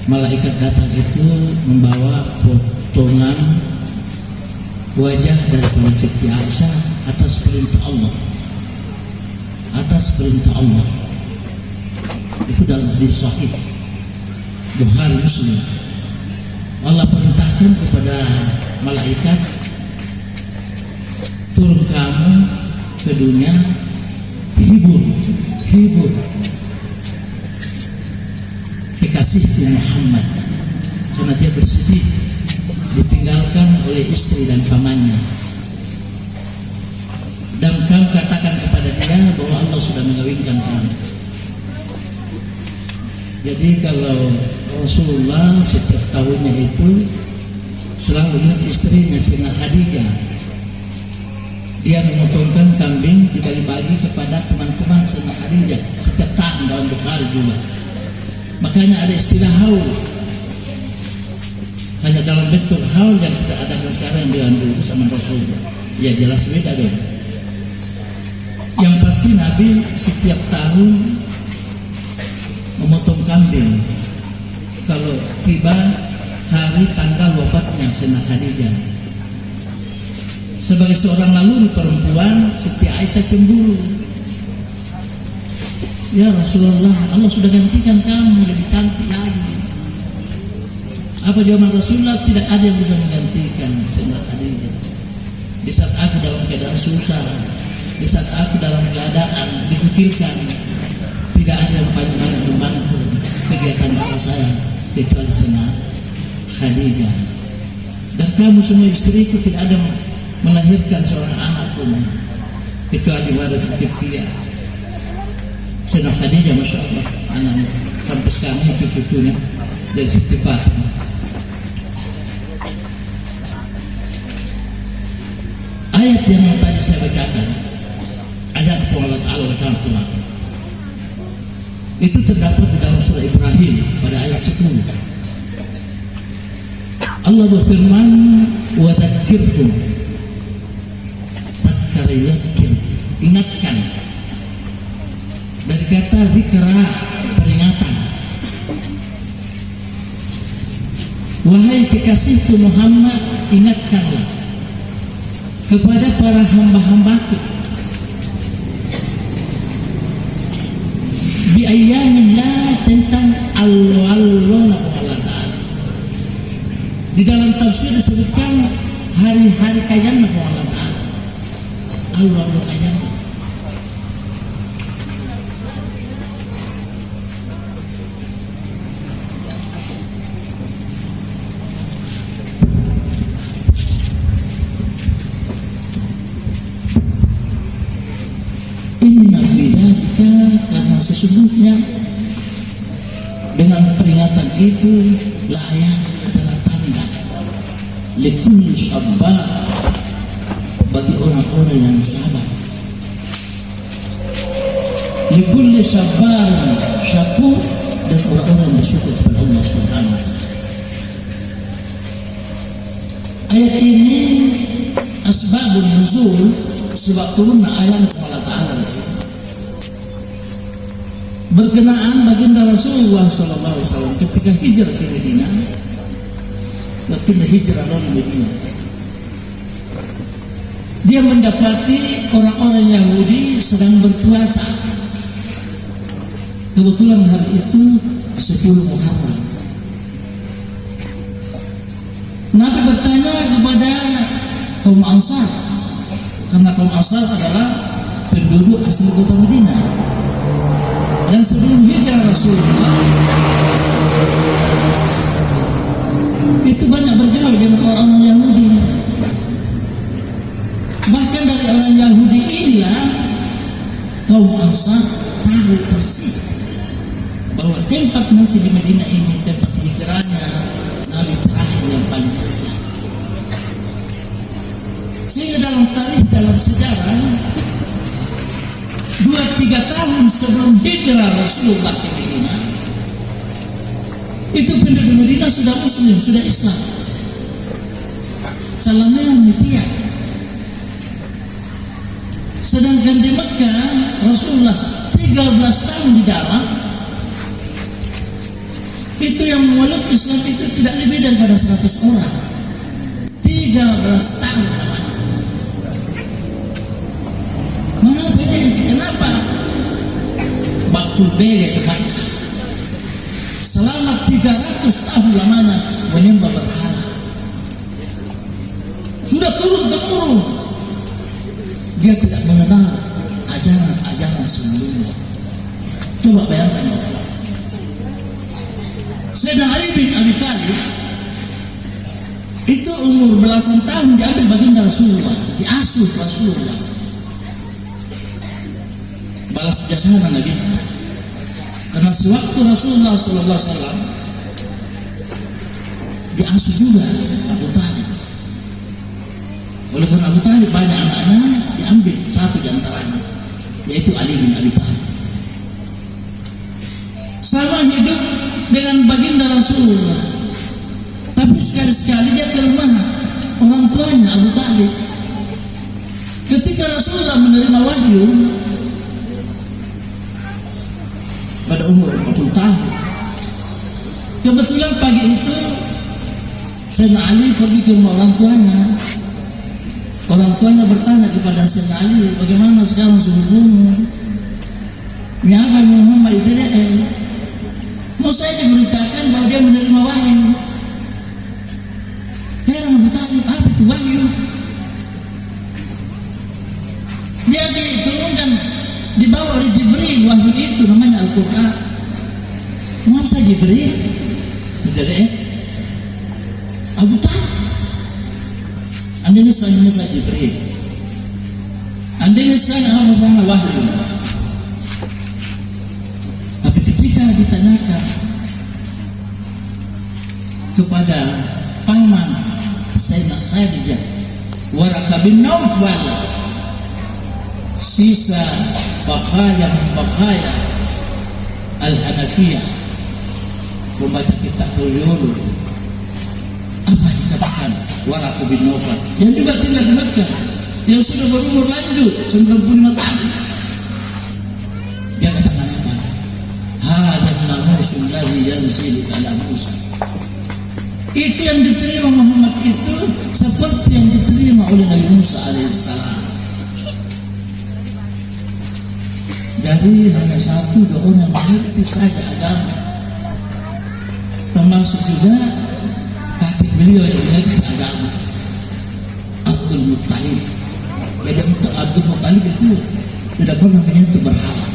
malaikat datang itu membawa potongan wajah daripada Siti Aisyah atas perintah Allah. Atas perintah Allah. Itu dalam hadis sahih Bukhari Muslim. Allah perintahkan kepada malaikat, turun kamu ke dunia, hibur kekasihku Muhammad, karena dia bersedih ditinggalkan oleh istri dan pamannya. Dan kamu katakan kepada dia bahwa Allah sudah mengawinkan kamu. Jadi kalau Rasulullah setiap tahunnya itu selalu ingat istrinya Sayyidina Khadijah. Dia memotongkan kambing dibagi-bagi kepada teman-teman Sayyidina Khadijah setiap tahun dalam Bukhari juga. Makanya ada istilah haul. Hanya dalam bentuk haul yang kita adakan sekarang dengan dulu sama Rasulullah. Ya jelas beda dong. Yang pasti Nabi setiap tahun memotong kambing kalau tiba hari tanggal wafatnya Sayyidina Khadijah. Sebagai seorang naluri perempuan, Siti Aisyah cemburu. Ya Rasulullah, Allah sudah gantikan kamu lebih cantik lagi. Apa jawaban Rasulullah? Tidak ada yang bisa menggantikan Sayyidina Khadijah. Di saat aku dalam keadaan susah, di saat aku dalam keadaan dikucilkan, tidak ada yang paling banyak membantu kegiatan bapak saya kecuali Sayyidina Khadijah. Dan kamu semua istriku tidak ada melahirkan seorang anak pun kecuali Warith Qibtiyah. Sayyidina Khadijah, masya Allah, anaknya sampai sekarang itu cucunya dari Siti Fatimah. Ayat yang tadi saya bacakan, ayat Allah Ta'ala bacakan itu terdapat di dalam surah Ibrahim pada ayat 10. Allah berfirman, wa dzakirhum, ingatkan. Dari kata zikra, peringatan. Wahai kekasihku Muhammad, ingatkanlah kepada para hamba-hambaku bi ayyamillah, tentang Allah Ta'ala. Di dalam tafsir disebutkan hari-hari kajian Allah Ta'ala. Allah kajian. Karena sesungguhnya dengan peringatan itu layak adalah tanda likul sabar, bagi orang-orang yang sabar, likul sabar syakur, dan orang-orang yang bersyukur kepada Allah Subhanahu. Ayat ini asbabun nuzul, sebab turunnya ayat Allah Ta'ala berkenaan baginda Rasulullah SAW ketika hijrah ke Madinah. Ketika hijrah dari Madinah, dia mendapati orang-orang Yahudi sedang berpuasa. Kebetulan hari itu 10 Muharram. Nabi bertanya kepada kaum Ansar, karena kaum Ansar adalah penduduk asli kota Madinah. Dan sebelum hijrah Rasulullah itu banyak bergaul dengan orang-orang Yahudi. Bahkan dari orang Yahudi inilah kaum Ansar tahu persis bahwa tempat nanti di Madinah ini tempat hijrahnya Nabi terakhir yang paling mulia. Sehingga dalam tarikh, dalam sejarah, 2-3 tahun sebelum hijrah Rasulullah ke Madinah, itu penduduk Madinah sudah Muslim, sudah Islam. Salamnya Mitiyah. Sedangkan di Mekah Rasulullah 13 tahun di dalam, Itu yang memeluk Islam itu tidak lebih daripada 100 orang. 13 tahun namanya. Mengapa ini? Kenapa? Bakul bege temannya. Selama 300 tahun lamanya menyembah berhala. Sudah turun-temurun. Dia tidak mengenal ajaran-ajaran sebelumnya. Coba bayangkan. Sayyidina Ali bin Abi Thalib itu umur belasan tahun diambil baginda Rasulullah, diasuh Rasulullah. Balas jasa Nabi. Karena sewaktu Rasulullah Sallallahu Alaihi Wasallam diasuh juga Abu Thalib. Oleh karena Abu Thalib banyak anak-anak, diambil satu di antaranya, yaitu Ali bin Abi Thalib. Sama hidup dengan baginda Rasulullah, tapi sekali-sekali dia ke rumah orang tuanya Abu Thalib. Ketika Rasulullah menerima wahyu pada umur 40 tahun, kebetulan pagi itu Sayyidina Ali pergi ke rumah orang tuanya. Orang tuanya bertanya kepada Sayyidina Ali, bagaimana sekarang subuhmu? Nyapa Muhammad itu mau saya diberitakan bahwa dia menerima wahyu. Heran Abu Thalib, apa itu wahyu? Dia diturunkan, dibawa oleh Jibril, wahyu itu namanya Al-Quran. Masa Jibril? Tidak Abu Thalib. Andainya saya Jibril. Andainya saya sama wahyu. Tapi ketika ditanyakan kepada paman Sayyidina Khadijah Waraqah bin Nawfal, sisa bakaya Al-Hanafiyah, membaca kitab Al-Yulu, apa yang dikatakan Waraqah bin Nawfal yang juga tinggal di Mekah, yang sudah berumur lanjut 95 tahun. Dia katakan apa? Hadza namusul ladzi yanzilu ala Musa. Itu yang diterima Muhammad itu seperti yang diterima oleh Nabi Musa alaihissalam. Jadi hanya satu dua orang mengerti saja agama, termasuk juga kakek beliau yang mengerti agama, Abdul Muttalib. Beda untuk Abdul Muttalib itu tidak pernah menyentuh berhala.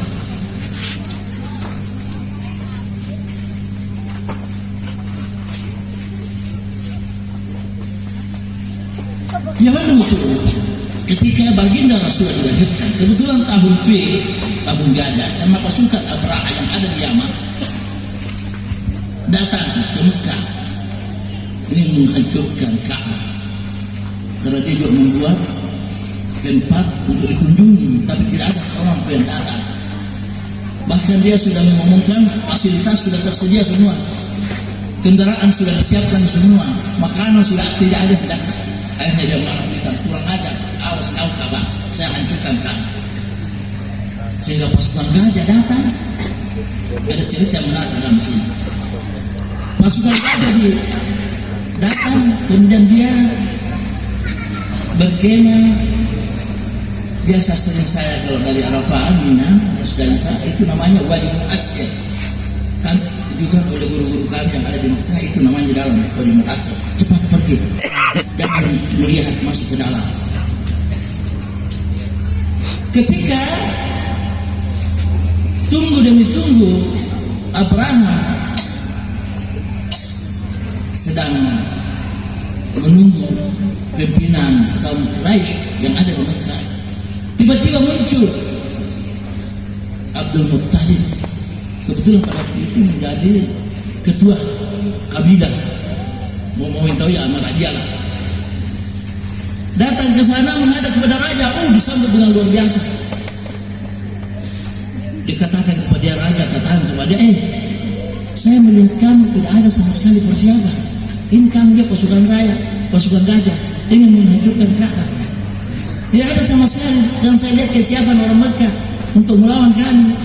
Yang mana betul? Ketika baginda Rasulullah dilahirkan, kebetulan tahun Fil, tahun gajah, dan pasukan Abraha yang ada di Yaman datang ke Mekah ingin menghancurkan Ka'bah, karena dia juga membuat tempat untuk dikunjungi, tapi tidak ada seorang pun yang datang. Bahkan dia sudah mengumumkan fasilitas sudah tersedia semua, kendaraan sudah disiapkan semua, makanan sudah tidak ada yang datang. Akhirnya dia marah, kita kurang ajar, awas kau Ka'bah, saya hancurkan kamu. Sehingga pasukan gajah datang. Ada cerita menarik dalam sini. Pasukan gajah datang, kemudian dia berkemah. Biasa sering saya kalau dari Arafah, Mina, Musdalifah, itu namanya Wadi Mu'asyir. Kami juga oleh guru-guru kami yang ada di Mekah, itu namanya di dalam Wadi Mu'asyir. Cepat pergi, jangan melihat masuk ke dalam. Ketika tunggu demi tunggu, Abraha sedang menunggu pimpinan kaum Quraisy yang ada di Mekah. Tiba-tiba muncul Abdul Muttalib, kebetulan pada waktu itu menjadi ketua kabilah. Mau tahu ya, amarah dia lah. Datang ke sana menghadap kepada raja, disambut dengan luar biasa. Dikatakan kepada raja, katakan kepada saya melihat kamu tidak ada sama sekali persiapan. Ini kamu dia pasukan saya, pasukan gajah, ingin menghancurkan Ka'bah. Tidak ada sama sekali, dan saya lihat kesiapan orang Mekah untuk melawan kami.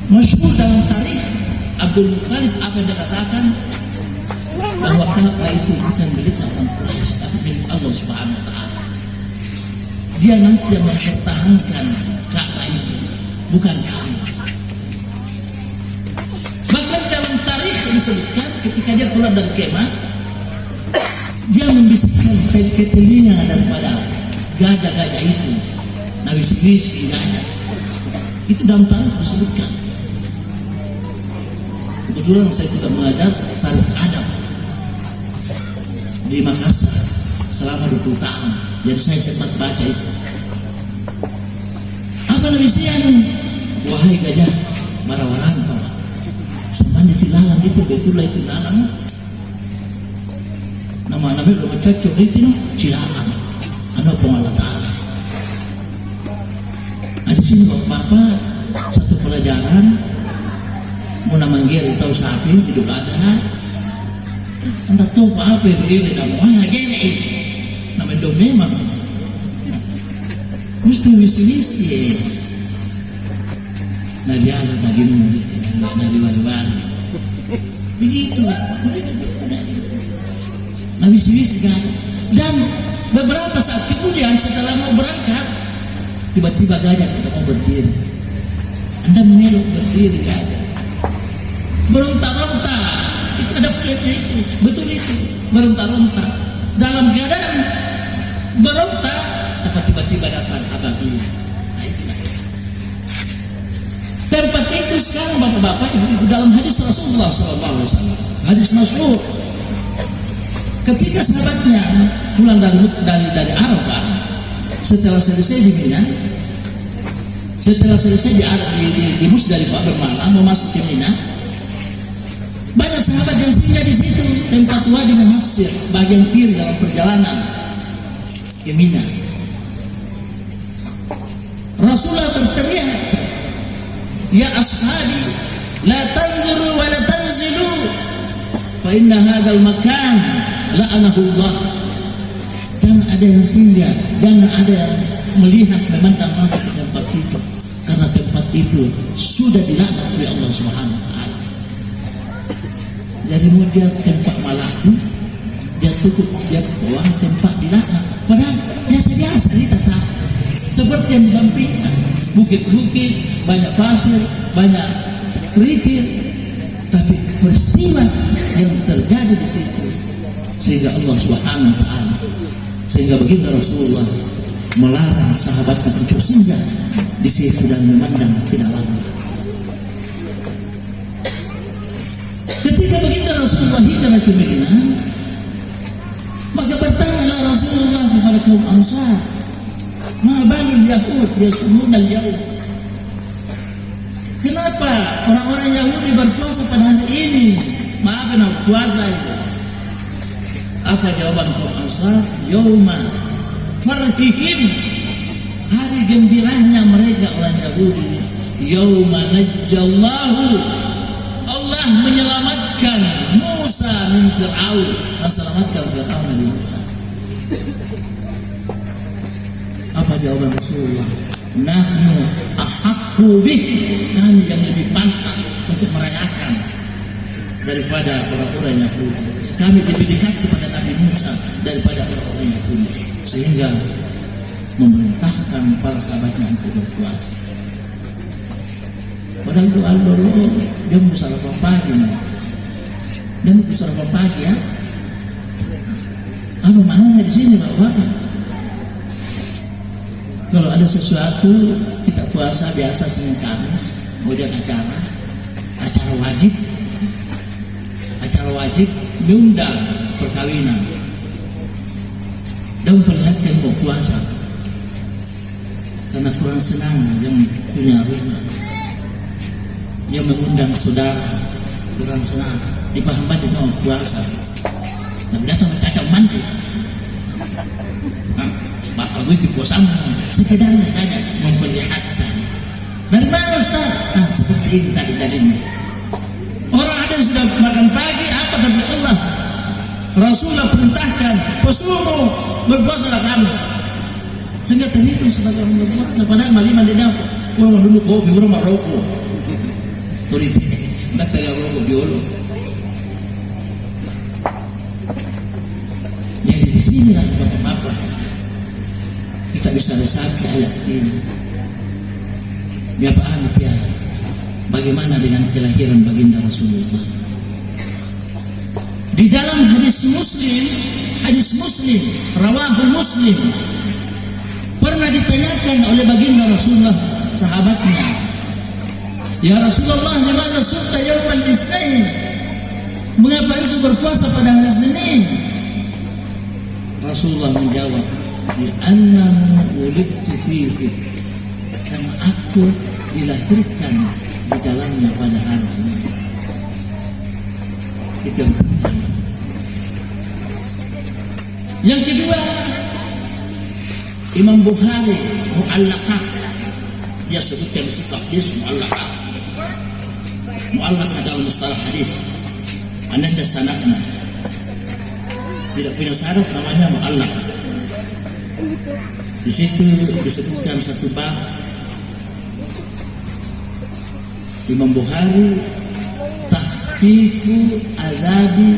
Masyhur dalam tarikh Abdul Muttalib apa yang dia katakan? Bahwa Ka'bah itu bukan milik orang Quraisy, tapi milik Allah Subhanahu wa Ta'ala. Dia nanti yang mempertahankan Ka'bah itu, bukan kami. Bahkan dalam tarikh disebutkan ketika dia keluar dari kemah, dia membisikkan ke telinga daripada gajah-gajah itu, nawis-wisi gajah. Itu dalam tarikh disebutkan. Kebetulan saya tidak mengajar tarikh adab di Makassar selama 20 tahun. Jadi saya sempat baca itu. Apa nawisian? Wahai gajah marawaran kau. Semuanya tilalang itu, betullah itu lalang. Nama-nama udah cocok itu silakan. Anu Allah Ta'ala. Di sini bapak-bapak satu pelajaran mau manggil tahu sapi hidup ada. Anda tahu apa ini namanya gini. Namanya dom memang. Mesti misi-misi. Nah dia ada bagimu dari wali-wali. Begitu. Nah misi-misi kan. Dan beberapa saat kemudian setelah mau berangkat, tiba-tiba gajah tidak mau berdiri. Anda mengeluk berdiri gajah. Berontak-ontak. Itu ada flipnya itu. Betul itu. Berontak-ontak. Dalam keadaan berontak, tiba-tiba datang abang ini. Nah itulah. Tempat itu sekarang bapak-bapak ibu dalam hadis Rasulullah SAW. Hadis masyhur. Ketika sahabatnya pulang dari Arafah, setelah selesai di Mina, setelah selesai di Musdalifah bermalam mau masuk ke Mina, banyak sahabat yang singgah di situ tempat wadi Muhassir bagian kiri dalam perjalanan ke Mina. Rasulullah berteriak, ya ashabi, la tanzuru wa la tanzilu, fa inna hadzal makan la'anahullah. Jangan ada yang singgah, jangan ada yang melihat memandang masuk ke tempat itu, karena tempat itu sudah dilaknat oleh Allah Subhanahu wa Ta'ala. Jadi mau dia tempat malaku, dia tutup, dia bawah tempat dilaknat. Padahal biasa-biasa dia tetap seperti yang di sampingnya, bukit-bukit, banyak pasir, banyak kerikil, tapi peristiwa yang terjadi di situ sehingga Allah Subhanahu wa Ta'ala, sehingga baginda Rasulullah melarang sahabatnya untuk singgah di situ dan memandang tidak lama. Ketika baginda Rasulullah hijrah ke Madinah, maka bertanyalah Rasulullah kepada kaum Ansar, ma balul Yahud yasumuna al-yaum. Kenapa orang-orang Yahudi berpuasa pada hari ini? Maafkan puasa itu. Apa jawaban kaum Ansar? Yauma farhihim, hari gembiranya mereka orang Yahudi. Yauma najjallahu, Allah menyelamatkan Musa min Fir'aun, selamatkan Fir'aun dari Musa. Apa jawaban Rasulullah? Nahnu ahaqqu bih, kami yang lebih pantas untuk merayakan daripada orang-orang Yahudi. Kami lebih dekat kepada Nabi Musa daripada orang-orang Yahudi, sehingga memerintahkan para sahabatnya untuk berpuasa. Padahal itu al-Baro dia mau sarapan pagi, dia mau sarapan pagi ya. Apa maknanya di sini bapak? Kalau ada sesuatu kita puasa biasa Senin Kamis, kemudian acara wajib diundang perkawinan dan memperlihatkan mau puasa karena kurang senang yang punya rumah, yang mengundang saudara kurang senang dipahami di tengah puasa, nah datang mencacat mandi. Bakal gue di puasamu sekedarnya saja memperlihatkan. Dari mana Ustaz? Nah seperti ini tadi-tadinya. Orang ada yang sudah makan pagi, apa kata Allah? Rasulullah perintahkan, "Fasumu, berpuasalah kamu." Sehingga terhitung sebagai orang berpuasa. Padahal malima dia dapat. Orang dulu kopi, orang rokok. Tuh itu. Dan kata Robo Diolo. Jadi di sinilah Bapak-bapak kita bisa resapi ayat ini. Dia paham ya, bagaimana dengan kelahiran baginda Rasulullah. Di dalam hadis Muslim, rawahul Muslim, pernah ditanyakan oleh baginda Rasulullah sahabatnya, ya Rasulullah, dimana surta yaumal itsnain? Mengapa itu berpuasa pada hari Senin? Rasulullah menjawab, di annahu wulidtu fihi, karena aku dilahirkan di dalamnya pada hari Senin. Itu yang pertama. Yang kedua, Imam Bukhari mu'allaqah, dia sebutkan di situ hadis mu'allaqah. Mu'allaqah dalam mustalah hadis, ananda sanadna, tidak punya syarat, namanya mu'allaqah. Di situ disebutkan satu bab. Imam Bukhari takhfifu azabi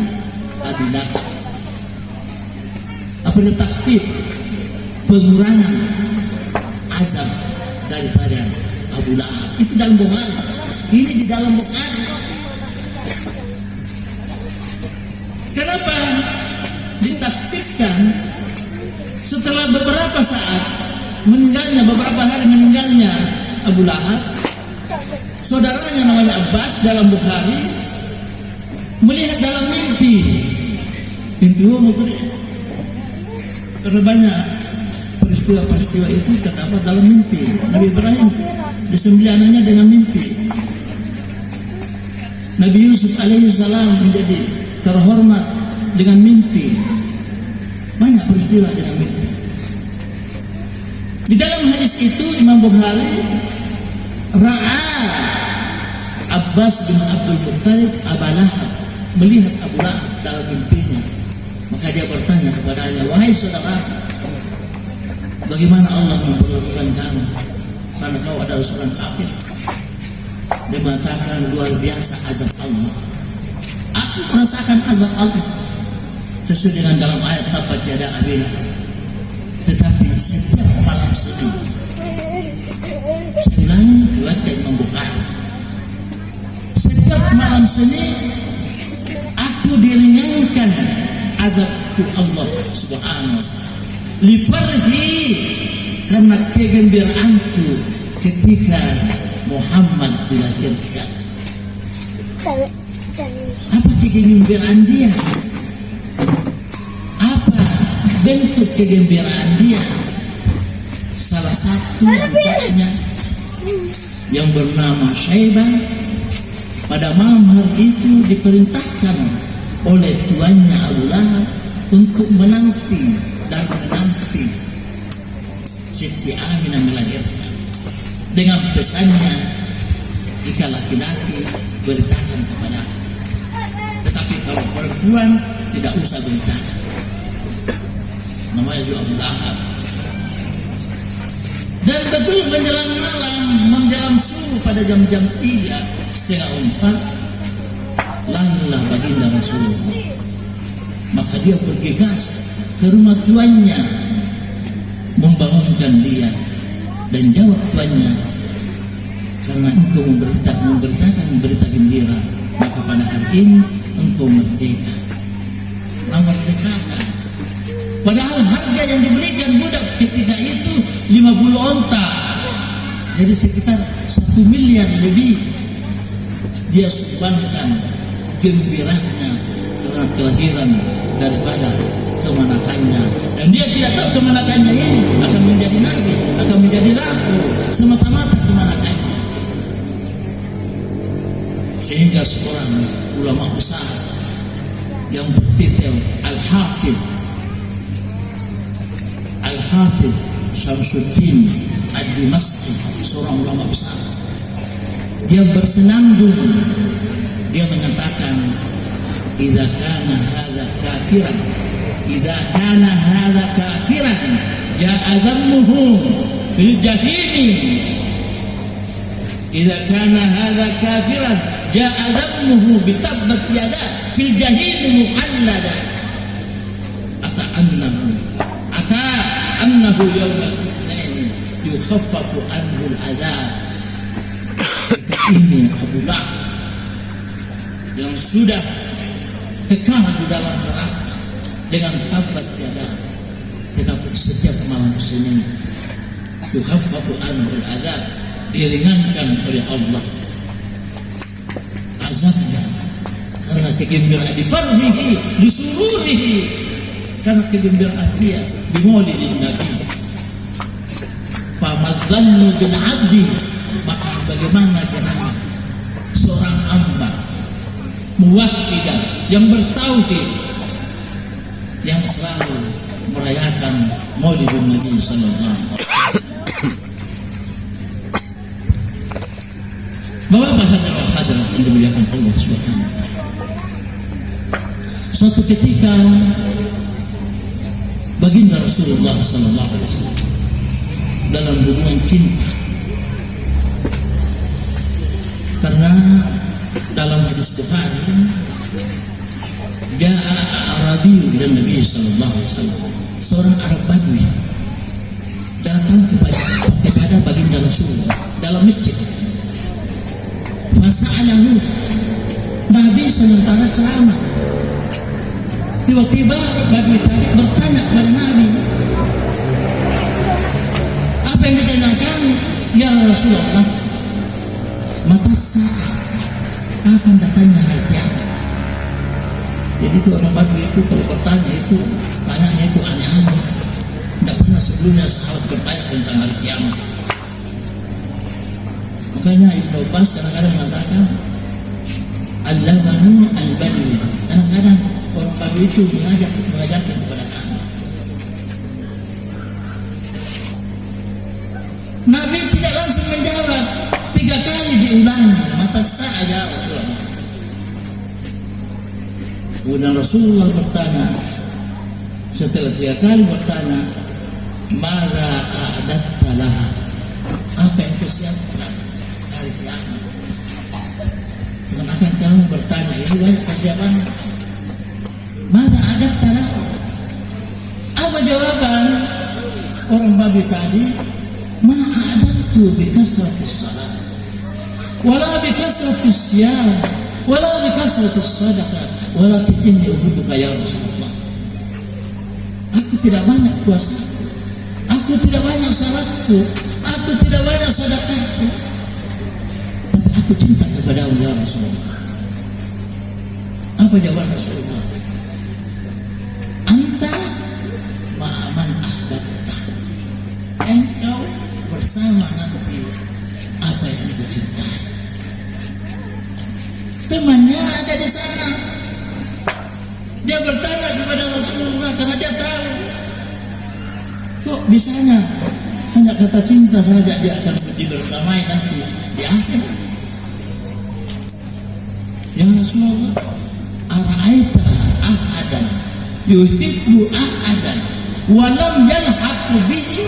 Abi Lahab. Apa itu takhfif? Pengurangan azab daripada Abu Lahab. Itu dalam Bukhari. Ini di dalam Bukhari. Kenapa ditakhfifkan? Setelah beberapa saat meninggalnya, beberapa hari meninggalnya Abu Lahab, saudaranya namanya Abbas dalam Bukhari melihat dalam mimpi umum, karena banyak peristiwa-peristiwa itu terdapat dalam mimpi. Nabi Ibrahim disembelih anaknya dengan mimpi. Nabi Yusuf alaihissalam menjadi terhormat dengan mimpi. Banyak peristiwa dengan mimpi. Di dalam hadis itu Imam Bukhari ra'a Abbas bin Abdul Muttalib Abu Lahab, melihat Abu Lahab dalam mimpinya. Maka dia bertanya kepadanya, wahai saudara, bagaimana Allah memperlakukan kamu? Karena kau adalah seorang kafir. Dia mengatakan, luar biasa azab Allah. Aku merasakan azab Allah sesuai dengan dalam ayat tabat yada Abi Lahab. Tetapi setiap malam sedih, saya ulangi riwayat Imam Bukhari, setiap malam Senin aku diringankan azabku Allah subhanahu li farhi, karena kegembiraanku ketika Muhammad dilahirkan. Apa kegembiraan dia? Apa bentuk kegembiraan dia? Salah satu anaknya yang bernama Syaibah pada malam hari itu diperintahkan oleh tuannya Abu Lahab untuk menanti dan menanti Siti Aminah melahirkan, dengan pesannya, jika laki-laki beritakan kepada, tetapi kalau perempuan tidak usah beritakan. Namanya juga Abu Lahab. Dan betul menjelang malam, menjelang subuh pada jam-jam 3:30, lahirlah baginda Rasulullah. Maka dia bergegas ke rumah tuannya, membangunkan dia, dan jawab tuannya, karena engkau memberitakan berita gembira, maka pada hari ini engkau merdeka. Merdekakan. Padahal harga yang diberikan budak ketika itu 50 onta, jadi sekitar 1 miliar lebih. Dia sumbangkan gembiranya karena kelahiran daripada kemanakannya, dan dia tidak tahu kemanakannya ini akan menjadi nabi, akan menjadi rasul, semata-mata kemanakannya. Sehingga seorang ulama besar yang bertitel Al-Hafidh Syamsuddin Ad-Dimashqi, seorang ulama besar, dia bersenandung, dia mengatakan, idza kana hadza kafiran ja'a dhammuhu fil jahim idza kana hadza kafiran ja'a dhammuhu bi tabbat yada fil jahim muhallada ata annahu yawm al-itsnain yukhaffafu anhu al-'adzab. Ini Abu Bakar yang sudah kekal di dalam neraka dengan tabbat yada, tetapi setiap malam Senin yukhaffafu anhu al-'adzab, diringankan oleh Allah azabnya karena kegembiraan di farhihi di sururihi, karena kegembiraan dia di maulidin Nabi. Famadzannu bil 'abdi, maka bagaimana dengan seorang hamba muwahhidan yang bertauhid yang selalu merayakan maulidin Nabi sallallahu alaihi wasallam. Bapak hadirat yang dimuliakan Allah Subhanahu wa taala. Suatu ketika baginda Rasulullah sallallahu alaihi wasallam dalam hubungan cinta, karena dalam hadis Bukhari ja'a Arabi ila Nabi sallallahu alaihi wasallam, seorang Arab Badui datang kepada baginda Rasulullah dalam masjid. Masa'alahu, Nabi sementara ceramah, tiba-tiba Badui tadi bertanya kepada Nabi. Apa yang ditanyakan? Ya Rasulullah, mata saat, kapan datangnya hari kiamat? Jadi itu orang Badui itu kalau bertanya itu tanyanya itu aneh-aneh. Tidak pernah sebelumnya sahabat bertanya tentang hari kiamat. Makanya Ibnu Abbas kadang-kadang mengatakan Al-Lamanu Al-Badwi, kadang-kadang orang Badui itu mengajarkan kepada kami. Nabi tidak langsung menjawab, 3 kali diulangi, mata sa'a ya Rasulullah. Kemudian Rasulullah bertanya, setelah 3 kali bertanya, Mada a'adatta laha, apa yang kau siapkan hari kiamat? Seakan kamu bertanya, ini banyak persiapan. Mada a'adatta laha, apa jawaban orang Badui tadi? Ma'adattu bi kasratis salat, wala bi kasratis siyam, wala bi kasratis sadaqah, wala inni uhibbuka ya Rasulullah. Aku tidak banyak puasa, aku tidak banyak salatku, aku tidak banyak sedekahku, tapi aku cinta kepada ya Rasulullah. Apa jawaban Rasulullah? Anta ma'aman ahbabta, engkau bersama nanti apa yang dicintai. Temannya ada di sana. Dia bertanya kepada Rasulullah karena dia tahu kok bisanya hanya kata cinta saja dia akan dibersamai nanti di akhir. Ya Rasulullah, ara'aita ahadan yuhibbu ahadan wa lam yalhaqu bihi,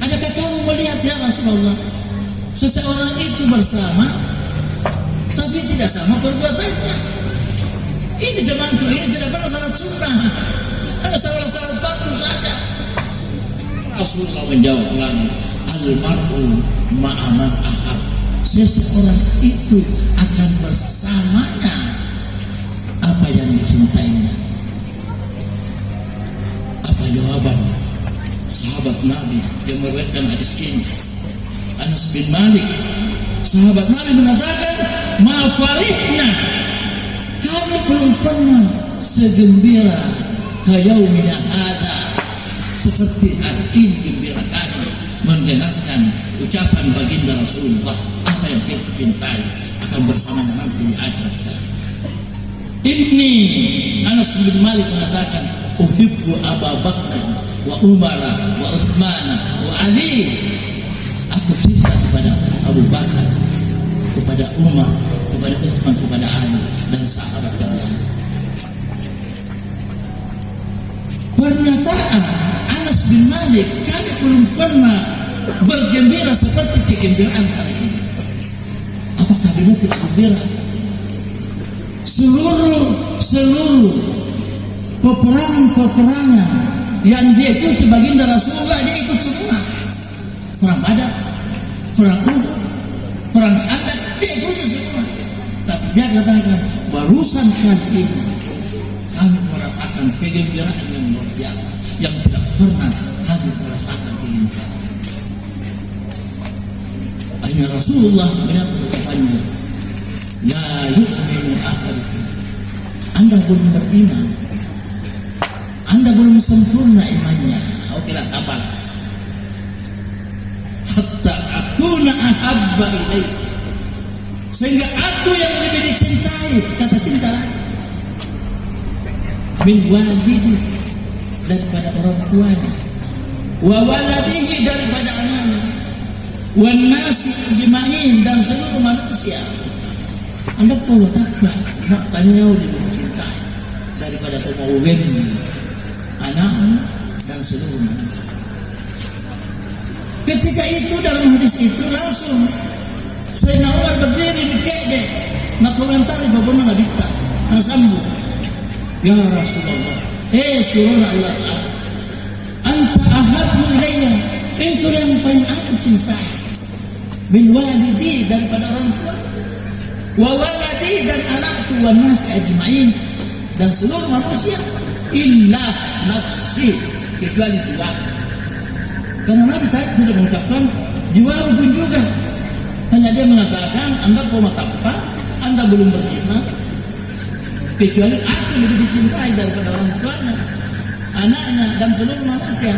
adakah kamu melihat ya Rasulullah seseorang itu bersama tapi tidak sama perbuatannya? Ini zamanku ini tidak pernah salat sunnah, hanya salat fardu saja. Rasulullah menjawab lagi, al-mar'u ma'aman ahab, seseorang itu akan bersamanya apa yang dicintainya. Apa jawaban sahabat Nabi yang meriwayatkan hadis ini? Anas bin Malik, sahabat Nabi mengatakan, ma farihna, kami belum pernah segembira kayaumina hada, seperti hari ini gembira kami mendengarkan ucapan baginda Rasulullah, apa yang kita cintai akan bersamanya nanti di akhirat kelak. Ini Anas bin Malik mengatakan, uhibbu Abu Bakar wa Umar wa Utsman wa Ali, aku cinta kepada Abu Bakar, kepada Umar, kepada Utsman, kepada Ali dan sahabat yang lain. Pernyataan Anas bin Malik, kami belum pernah bergembira seperti kegembiraan hari ini. Apakah beliau tidak gembira? Seluruh peperangan yang dia ikuti baginda Rasulullah, dia ikut semua. Perang Badar, perang Uhud, perang Khandaq, dia ikuti semua. Tapi dia katakan, barusan kali ini kami merasakan kegembiraan yang luar biasa, yang tidak pernah kami merasakan kegembiraan. Akhirnya Rasulullah menyatakannya, la yu'minu ahadukum, Anda belum beriman, Anda belum sempurna imannya. Oke lah, tabal. Hatta akuna ahabba ilaih, sehingga aku yang lebih dicintai, kata cinta lagi, min waladihi, daripada orang tuanya, wa waladihi, daripada anaknya, wan nasi ajma'in, dan seluruh manusia. Anda tahu tak? Makanya lebih mencintai daripada kemauan anakmu dan seluruh manusia. Ketika itu dalam hadis itu langsung Sayyidina Umar berdiri di kedek, nak komentari bagaimana kita, nak sambung. Ya Rasulullah, surah Allah Ta'ala, anta ahabbu ilayya, engkau yang paling aku cintai, min walidi, daripada orang tua, wa waladi, dan anakku, wa nas ajma'in, dan seluruh manusia, illa nafsi, kecuali jiwa. Karena Nabi tidak mengucapkan jiwa pun juga, hanya dia mengatakan Anda mau apa, Anda belum beriman, kecuali aku lebih dicintai daripada orang tuanya, anaknya, dan seluruh manusia.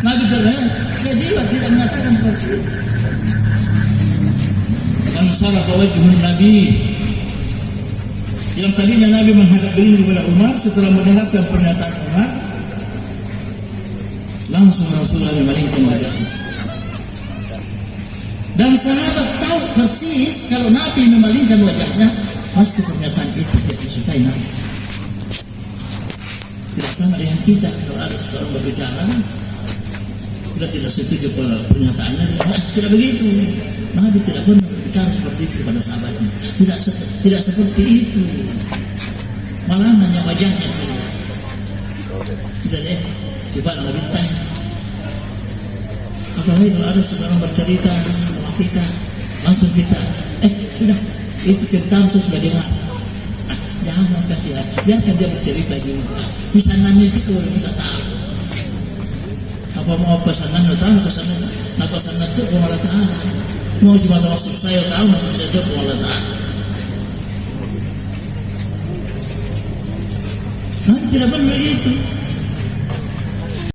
Nabi jiwa tidak mengatakan seperti itu. Ansara wajhun Nabi, yang tadinya Nabi menghadap diri kepada Umar, setelah mendengarkan pernyataan Umar, langsung Rasulullah memalingkan wajahnya. Dan sahabat tahu persis kalau Nabi memalingkan wajahnya, pasti pernyataan itu tidak disukai Nabi. Tidak sama dengan kita, kalau ada seseorang berbicara, kita tidak setuju pernyataannya, tidak begitu. Nabi tidak pernah berbicara seperti itu kepada sahabatnya. Tidak seperti itu. Malah hanya wajahnya. Kita lihat, coba Nabi tanya. Apalagi kalau ada seseorang bercerita sama kita, langsung kita, sudah, itu cerita sudah dengar. Jangan kasih, biarkan dia bercerita juga. Pesanannya itu bisa tahu. Apa mau pesanan tahu pesanan, nah pesanan itu Allah Ta'ala. Mau si maksud saya tahu maksud saya itu Allah Ta'ala. Nah tidak benar itu.